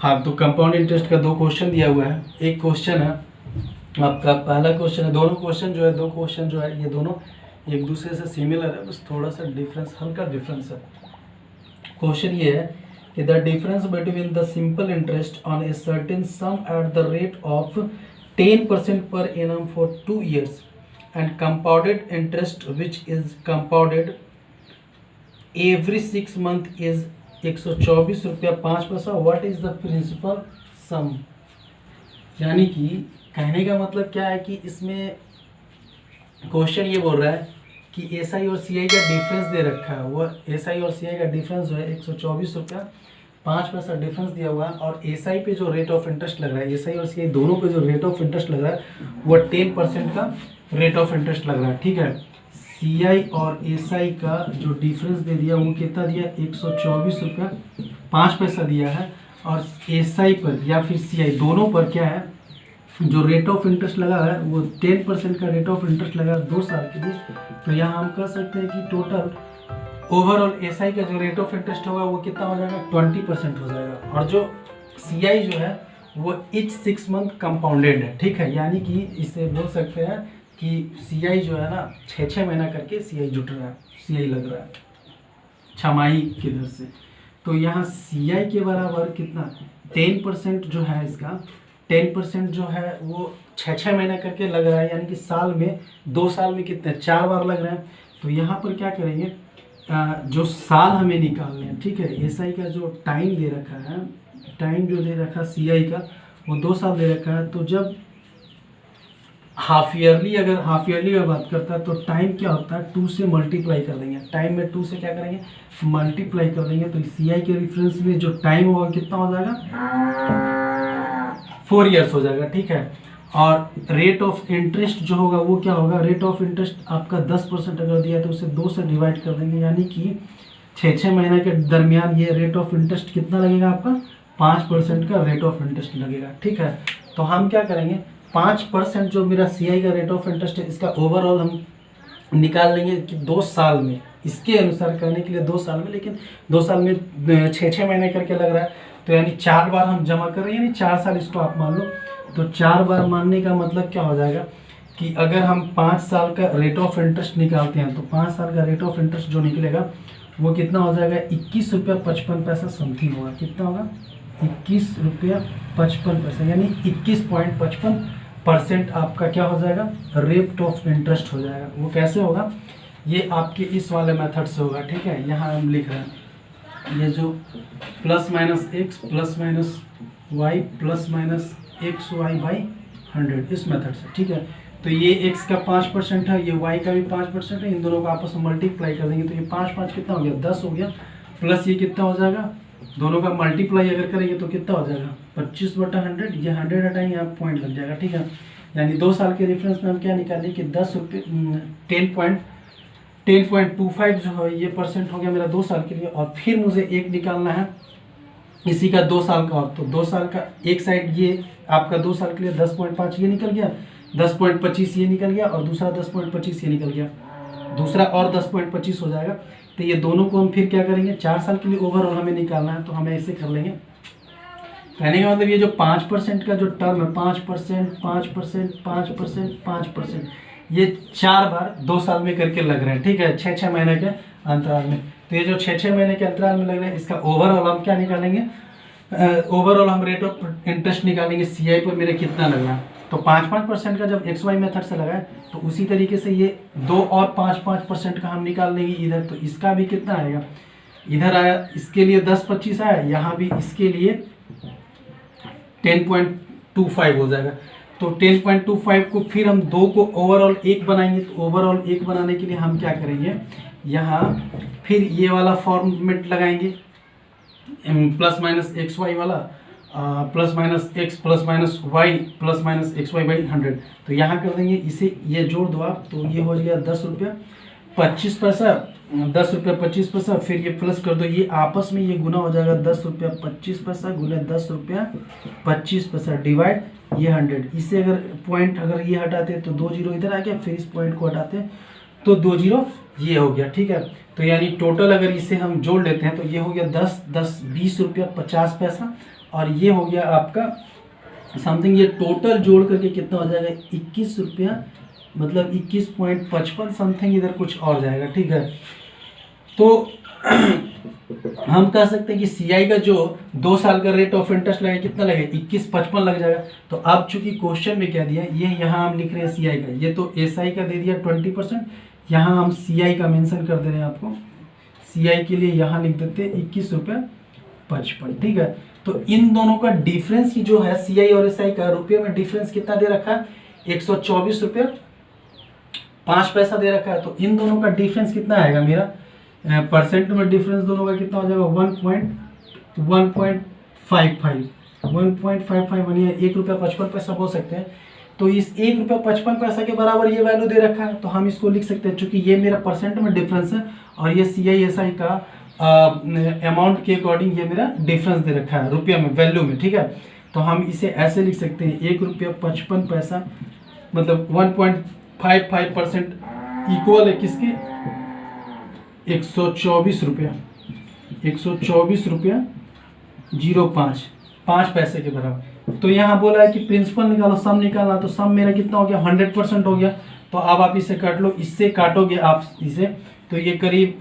हाँ, तो compound interest का दो क्वेश्चन दिया हुआ है। एक क्वेश्चन है आपका, पहला क्वेश्चन है, दोनों क्वेश्चन जो है, दो क्वेश्चन जो है ये दोनों एक दूसरे से सिमिलर है, बस थोड़ा सा डिफरेंस, हल्का डिफरेंस है। क्वेश्चन ये है कि the difference between the simple interest on a certain some at the rate of 10% per annum for 2 years and compounded interest which is compounded every 6 month is 124 रुपया 5 पैसा। व्हाट इज द प्रिंसिपल सम। यानी कि कहने का मतलब क्या है कि इसमें क्वेश्चन ये बोल रहा है कि एसआई और सीआई का डिफरेंस दे रखा है। वो एसआई और सीआई का डिफरेंस जो है 124 रुपया 5 पैसा डिफरेंस दिया हुआ है, और एसआई पे जो रेट ऑफ इंटरेस्ट लग रहा है, एसआई और सीआई दोनों पे जो रेट ऑफ इंटरेस्ट लग रहा है वो 10% का रेट ऑफ इंटरेस्ट लग रहा है। ठीक है, सीआई और एसआई का जो डिफरेंस दे दिया वो कितना दिया, 124 रुपया 5 पैसा दिया है, और एसआई पर या फिर सीआई दोनों पर क्या है, जो रेट ऑफ इंटरेस्ट लगा है वो 10% का रेट ऑफ इंटरेस्ट लगा 2 साल के लिए। तो यहाँ हम कह सकते हैं कि टोटल ओवरऑल एसआई का जो रेट ऑफ इंटरेस्ट होगा वो कितना हो जाएगा, 20% हो जाएगा, और जो सीआई जो है वो each 6 month कंपाउंडेड है। ठीक है, यानी कि इसे बोल सकते हैं कि सीआई जो है ना 6 महीना करके सीआई जुट रहा है, सीआई लग रहा है छमाही की दर से। तो यहाँ सीआई के बराबर कितना, 10% जो है इसका 10% जो है वो 6 महीना करके लग रहा है, यानी कि साल में 2 साल में कितने 4 बार लग रहे हैं। तो यहाँ पर क्या करेंगे, जो साल हमें निकालने हैं। ठीक है, एसआई का जो टाइम दे रखा है, टाइम जो दे रखा है सीआई का वो 2 साल दे रखा है। तो जब हाफ ईयरली, अगर हाफ ईयरली का बात करता है तो टाइम क्या होता है, 2 से मल्टीप्लाई कर देंगे, टाइम में 2 से क्या करेंगे, मल्टीप्लाई कर देंगे। तो सीआई के रेफरेंस में जो टाइम होगा कितना हो जाएगा, 4 years हो जाएगा। ठीक है, और रेट ऑफ इंटरेस्ट जो होगा वो क्या होगा, रेट ऑफ इंटरेस्ट आपका 10% अगर दिया तो उसे 2 से डिवाइड कर देंगे, यानी कि 6 महीने के दरमियान ये रेट ऑफ इंटरेस्ट कितना लगेगा आपका, 5% का रेट ऑफ इंटरेस्ट लगेगा। ठीक है, तो हम क्या करेंगे, 5% जो मेरा सीआई का रेट ऑफ इंटरेस्ट है इसका ओवरऑल हम निकाल लेंगे कि 2 साल में, इसके अनुसार करने के लिए 2 साल में, लेकिन 2 साल में 6 महीने करके लग रहा है, तो यानी 4 बार हम जमा कर रहे हैं, यानी 4 साल इसको आप मान लो। तो 4 बार मानने का मतलब क्या हो जाएगा कि अगर हम 5 साल का रेट ऑफ इंटरेस्ट निकालते हैं तो 5 साल का रेट ऑफ इंटरेस्ट जो निकलेगा वो कितना हो जाएगा, 21 रुपया 55 पैसा समथिंग होगा। कितना होगा, 21 रुपया 55 पैसा, यानी 21.55% आपका क्या हो जाएगा, रेट ऑफ इंटरेस्ट हो जाएगा। वो कैसे होगा, ये आपके इस वाले मेथड से होगा। ठीक है, यहाँ हम लिख रहे हैं ये जो plus minus x plus minus y plus minus x y by 100, इस मेथड से। ठीक है, तो ये x का 5% है, ये y का भी 5% है, इन दोनों को आपस में मल्टीप्लाई कर देंगे तो ये 5 कितना हो गया, 10 हो गया, प्लस ये कितना हो जाएगा, दोनों का मल्टीप्लाई अगर करेंगे तो कितना हो जाएगा, 25/100, ये 100 हटाएंगे आप पॉइंट लग जाएगा। ठीक है, यानी 2 साल के रेफरेंस में हम क्या निकालें कि 10 रुपये 10.25 जो है ये परसेंट हो गया मेरा 2 साल के लिए। और फिर मुझे एक निकालना है इसी का 2 साल का, और तो 2 साल का एक साइड ये आपका 2 साल के लिए 10.5 ये निकल गया, 10.25 ये निकल गया, और दूसरा 10.25 ये निकल गया, दूसरा और 10.25 हो जाएगा। तो ये दोनों को हम फिर क्या करेंगे, 4 साल के लिए ओवरऑल हमें निकालना है, तो हमें ऐसे कर लेंगे। कहने का मतलब ये जो 5% का जो टर्म है, 5%, 5%, 5%, 5%, ये 4 बार 2 साल में करके लग रहे हैं। ठीक है, 6 महीने के अंतराल में। तो ये जो 6 महीने के अंतराल में लग रहे हैं, इसका ओवरऑल हम क्या निकालेंगे, ओवरऑल हम रेट ऑफ इंटरेस्ट निकालेंगे सीआई पर मेरे कितना लग रहा है। तो 5% का जब एक्स वाई मेथड से लगा है तो उसी तरीके से ये 2 और 5% का हम निकाल लेंगे इधर। तो इसका भी कितना आएगा, इधर आया, इसके लिए 10-25 आया, यहाँ भी इसके लिए 10.25 हो जाएगा। तो 10.25 को फिर हम 2 को ओवरऑल 1 बनाएंगे। तो ओवरऑल 1 बनाने के लिए हम क्या करेंगे, यहाँ फिर ये वाला फॉर्मेट लगाएंगे, प्लस माइनस एक्स वाई वाला, plus minus x plus minus y plus minus x y by 100। तो यहाँ कर देंगे, इसे ये जोड़ दो आप, तो ये हो गया 10 रुपया 25 पैसा, 10 रुपया 25 पैसा, फिर ये प्लस कर दो, ये आपस में ये गुना हो जाएगा, 10 रुपया 25 पैसा गुना 10 रुपया 25 पैसा डिवाइड ये 100। इससे अगर पॉइंट अगर ये हटाते तो 2 जीरो इधर आ गया, फिर इस पॉइंट को हटाते तो 2 जीरो ये हो गया। ठीक है, तो यानी टोटल अगर इसे हम जोड़ लेते हैं तो ये हो गया 10, 10, 20 रुपया 50 पैसा, और ये हो गया आपका समथिंग, ये टोटल जोड़ करके कितना हो जाएगा 21 रुपया, मतलब 21.55 समथिंग इधर कुछ और जाएगा। ठीक है, तो हम कह सकते हैं कि सीआई का जो 2 साल का रेट ऑफ इंटरेस्ट लगेगा कितना लगेगा 21.55 लग जाएगा। तो अब चूंकि क्वेश्चन में क्या दिया, ये यहाँ हम लिख रहे हैं सीआई का, ये तो एसआई का दे दिया 20%, यहाँ हम सीआई का मेंशन कर दे रहे हैं आपको, सीआई के लिए यहाँ लिख देते हैं 21 रुपया 55। ठीक है, तो इन दोनों का डिफरेंस की जो है सीआई और एसआई का रुपये में डिफरेंस कितना दे रखा है 124 रुपया 5 पैसा दे रखा है। तो इन दोनों का डिफरेंस कितना आएगा मेरा परसेंट में डिफरेंस दोनों का कितना हो जाएगा 1.55 यानी 1 रुपया 55 पैसा बोल सकते हैं। तो इस 1 रुपया 55 पैसा के बराबर ये वैल्यू दे रखा है, तो हम इसको लिख सकते हैं, चूंकि ये मेरा परसेंट में डिफरेंस है और ये CISI का अमाउंट के अकॉर्डिंग ये मेरा डिफरेंस दे रखा है रुपया में, वैल्यू में। ठीक है, तो हम इसे ऐसे लिख सकते हैं 1 रुपया 55 पैसा मतलब 1.55% इक्वल है किसके 124 रुपया 05 पैसे के बराबर। तो यहाँ बोला है कि प्रिंसिपल निकालो, सम निकालना, तो सम मेरा कितना हो गया 100% हो गया। तो अब आप इसे काट लो, इससे काटोगे आप इसे तो ये करीब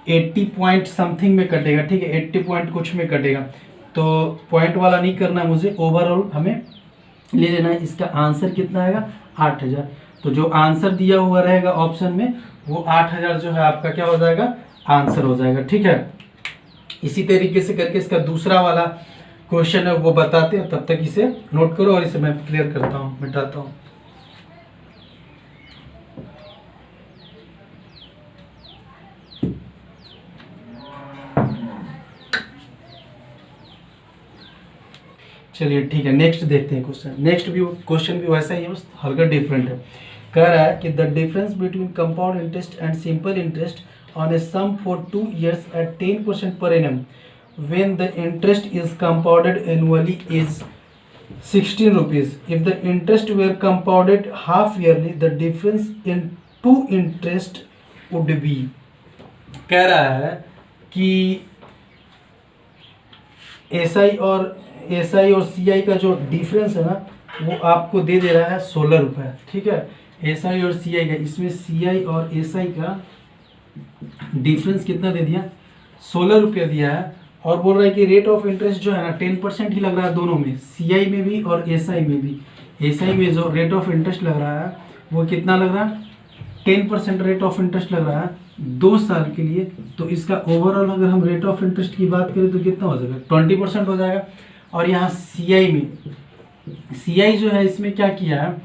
80 पॉइंट समथिंग में कटेगा। ठीक है, 80 पॉइंट कुछ में कटेगा, तो पॉइंट वाला नहीं करना मुझे, ओवरऑल हमें ले लेना है। इसका आंसर कितना आएगा 8000। तो जो आंसर दिया हुआ रहेगा ऑप्शन में वो 8000 जो है आपका क्या हो जाएगा आंसर हो जाएगा। ठीक है, इसी तरीके से करके इसका दूसरा वाला क्वेश्चन है वो बताते हैं, तब तक इसे नोट करो और इसे मैं क्लियर करता हूँ, मिटाता हूँ। चलिए ठीक है, नेक्स्ट देखते हैं क्वेश्चन। नेक्स्ट भी क्वेश्चन भी वैसा ही है, बस हल्का डिफरेंट है। कह रहा है कि the difference between compound interest and simple interest on a sum for 2 years at 10% per annum when the interest is compounded annually is 16 rupees. If the interest were compounded half yearly, the difference in two interest would be. कह रहा है कि SI और CI का जो difference है ना वो आपको दे दे रहा है 16 रुपये। ठीक है, एसआई और सीआई का, इसमें सीआई और एसआई का डिफरेंस कितना दे दिया 16 रुपया दिया है, और बोल रहा है कि रेट ऑफ इंटरेस्ट जो है ना 10% ही लग रहा है दोनों में, सीआई में भी और एसआई में भी। एसआई में जो रेट ऑफ इंटरेस्ट लग रहा है वो कितना लग रहा है 10% रेट ऑफ इंटरेस्ट लग रहा है 2 साल के लिए। तो इसका ओवरऑल अगर हम रेट ऑफ इंटरेस्ट की बात करें तो कितना हो जाएगा 20% हो जाएगा। और यहाँ सीआई में, सीआई जो है इसमें क्या किया है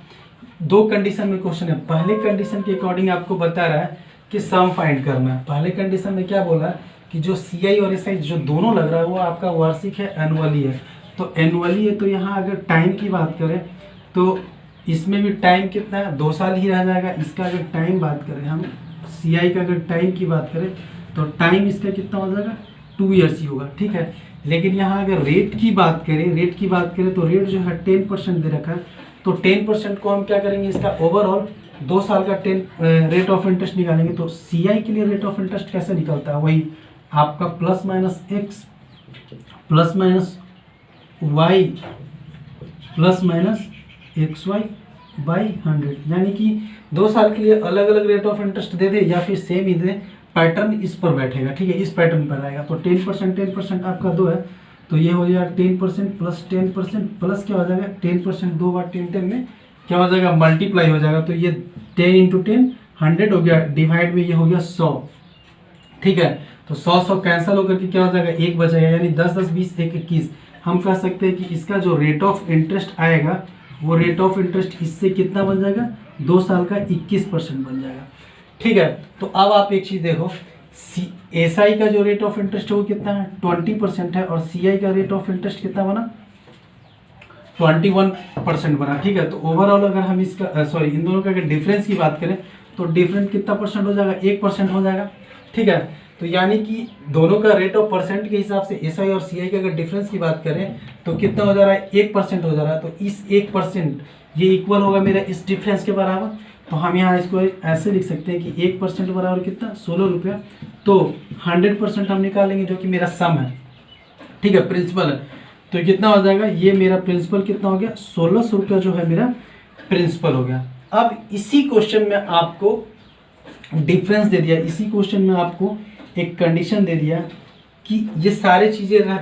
2 कंडीशन में क्वेश्चन है। पहले कंडीशन के अकॉर्डिंग आपको बता रहा है कि सम फाइंड करना है। पहले कंडीशन में क्या बोला कि जो सीआई और एसआई जो दोनों लग रहा है वो आपका वार्षिक है, एनुअली है। तो एनुअली है तो यहाँ अगर टाइम की बात करें तो इसमें भी टाइम कितना है 2 साल ही रह जाएगा। इसका अगर टाइम बात करें हम, सीआई का अगर टाइम की बात करें तो टाइम इसका कितना हो जाएगा 2 years ही होगा। ठीक है, लेकिन यहाँ अगर रेट की बात करें तो रेट जो है 10% दे रखा है। तो 10% को हम क्या करेंगे, इसका ओवरऑल 2 साल का 10 रेट ऑफ इंटरेस्ट निकालेंगे। तो सीआई के लिए रेट ऑफ इंटरेस्ट कैसे निकलता है, वही आपका plus minus x plus minus y plus minus x y by 100, यानी कि 2 साल के लिए अलग अलग रेट ऑफ इंटरेस्ट दे दे या फिर सेम ही दे, पैटर्न इस पर बैठेगा। ठीक है, इस पैटर्न पर आएगा। तो 10% आपका 2 है, तो ये हो जाएगा 10% प्लस 10% प्लस क्या हो जाएगा 10%, 2 बार 10 में क्या हो जाएगा मल्टीप्लाई हो जाएगा। तो ये 10 × 10 100 हो गया, डिवाइड में ये हो गया 100। ठीक है, तो 100 कैंसिल होकर के क्या हो जाएगा 1 बचेगा, यानी 10 10 20 1 21। हम कह सकते हैं कि इसका जो रेट ऑफ इंटरेस्ट आएगा वो रेट ऑफ इंटरेस्ट इससे कितना बन जाएगा 2 साल का 21% बन जाएगा। ठीक है, तो अब आप एक चीज़ देखो, एसआई का जो रेट ऑफ इंटरेस्ट है वो कितना है 20% है, और सीआई का रेट ऑफ इंटरेस्ट कितना बना 21% बना। ठीक है, तो ओवरऑल अगर हम इसका इन दोनों का अगर डिफरेंस की बात करें तो डिफरेंस कितना परसेंट हो जाएगा 1% हो जाएगा। ठीक है, तो यानी कि दोनों का रेट ऑफ परसेंट के हिसाब से एसआई और सीआई का अगर डिफरेंस की बात करें तो कितना हो जा रहा है 1% हो जा रहा है। तो इस 1% ये इक्वल होगा मेरा इस डिफरेंस के बराबर। तो हम यहाँ इसको ऐसे लिख सकते हैं कि 1% बराबर कितना 16 रुपया। तो 100% हम निकालेंगे जो कि मेरा सम है। ठीक है, प्रिंसिपल है। तो कितना हो जाएगा, ये मेरा प्रिंसिपल कितना हो गया, 1600 रुपया जो है मेरा प्रिंसिपल हो गया। अब इसी क्वेश्चन में आपको डिफरेंस दे दिया, इसी क्वेश्चन में आपको एक कंडीशन दे दिया कि ये सारे चीज़ें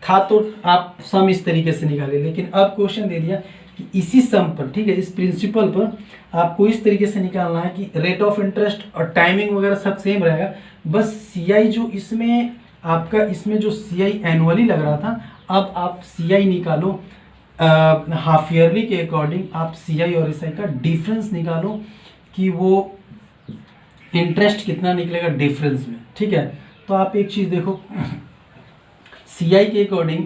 था तो आप सम इस तरीके से निकाले, लेकिन अब क्वेश्चन दे दिया कि इसी सम पर, ठीक है, इस प्रिंसिपल पर आपको इस तरीके से निकालना है कि रेट ऑफ इंटरेस्ट और टाइमिंग वगैरह सब सेम रहेगा, बस सीआई जो इसमें आपका, इसमें जो सीआई एनुअली लग रहा था, अब आप सीआई निकालो हाफ ईयरली के अकॉर्डिंग, आप सीआई और एसआई का डिफरेंस निकालो कि वो इंटरेस्ट कितना निकलेगा डिफरेंस में, ठीक है। तो आप एक चीज़ देखो, सीआई के अकॉर्डिंग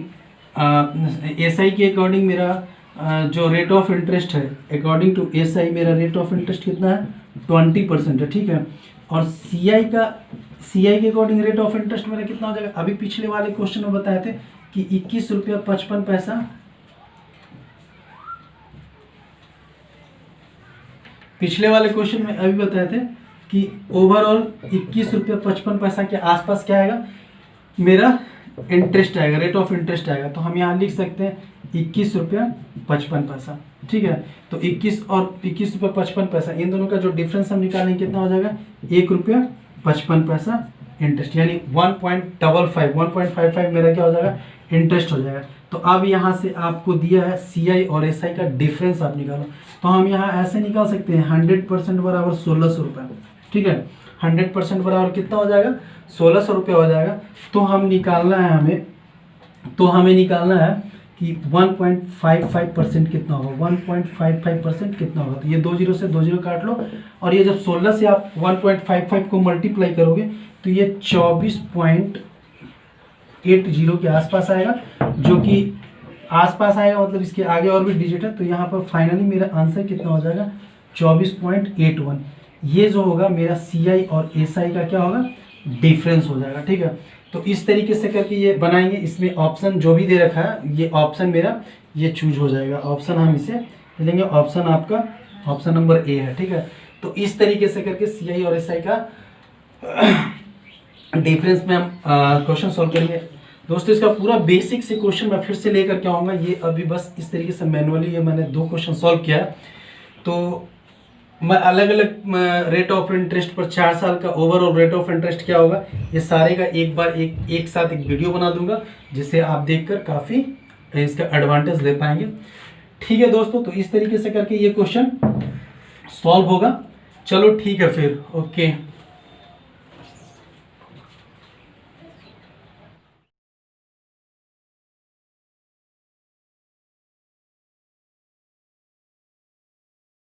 एसआई के अकॉर्डिंग मेरा जो रेट ऑफ इंटरेस्ट है, अकॉर्डिंग टू एसआई मेरा रेट ऑफ इंटरेस्ट कितना है, 20% है, ठीक है। और सीआई के अकॉर्डिंग रेट ऑफ इंटरेस्ट मेरा कितना हो जाएगा, अभी पिछले वाले क्वेश्चन में बताए थे कि 21 रुपया 55 पैसा, पिछले वाले क्वेश्चन में अभी बताए थे कि ओवरऑल 21 रुपया 55 पैसा के आसपास क्या आएगा, मेरा इंटरेस्ट आएगा, रेट ऑफ इंटरेस्ट आएगा। तो हम यहाँ लिख सकते हैं 21 रुपया 55 पैसा, ठीक है। तो 21 और 21 रुपया 55 पैसा, इन दोनों का जो डिफरेंस हम निकालेंगे कितना हो जाएगा, 1 रुपया 55 पैसा इंटरेस्ट, यानी 1.55 मेरा क्या हो जाएगा, इंटरेस्ट हो जाएगा। तो अब यहाँ से आपको दिया है सीआई और एसआई का डिफरेंस आप निकालो, तो हम यहाँ ऐसे निकाल सकते हैं 100% बराबर 1600 रुपये, ठीक है। 100% बराबर कितना हो जाएगा, 1600 रुपये हो जाएगा। तो हमें निकालना है कि 1.55% कितना होगा, 1.55% कितना होगा। तो ये 2 जीरो से 2 जीरो काट लो, और ये जब 16 से आप 1.55 को मल्टीप्लाई करोगे तो ये 24.80 के आसपास आएगा, जो कि आसपास आएगा मतलब इसके आगे और भी डिजिट है। तो यहाँ पर फाइनली मेरा आंसर कितना हो जाएगा, 24.81। ये जो होगा मेरा सीआई और एसआई का क्या होगा, डिफरेंस हो जाएगा, ठीक है। तो इस तरीके से करके ये बनाएंगे। इसमें ऑप्शन जो भी दे रखा है, ये ऑप्शन मेरा ये चूज हो जाएगा, ऑप्शन हम इसे लेंगे, ऑप्शन आपका ऑप्शन नंबर ए है, ठीक है। तो इस तरीके से करके सीआई और एसआई का डिफरेंस में हम क्वेश्चन सॉल्व करेंगे। दोस्तों इसका पूरा बेसिक से क्वेश्चन मैं फिर से लेकर के आऊँगा। ये अभी बस इस तरीके से मैनुअली ये मैंने 2 क्वेश्चन सॉल्व किया है। तो मैं अलग अलग रेट ऑफ इंटरेस्ट पर 4 साल का ओवरऑल रेट ऑफ इंटरेस्ट क्या होगा, ये सारे का एक बार एक साथ एक वीडियो बना दूंगा, जिसे आप देखकर काफ़ी इसका एडवांटेज ले पाएंगे, ठीक है दोस्तों। तो इस तरीके से करके ये क्वेश्चन सॉल्व होगा। चलो ठीक है फिर, ओके।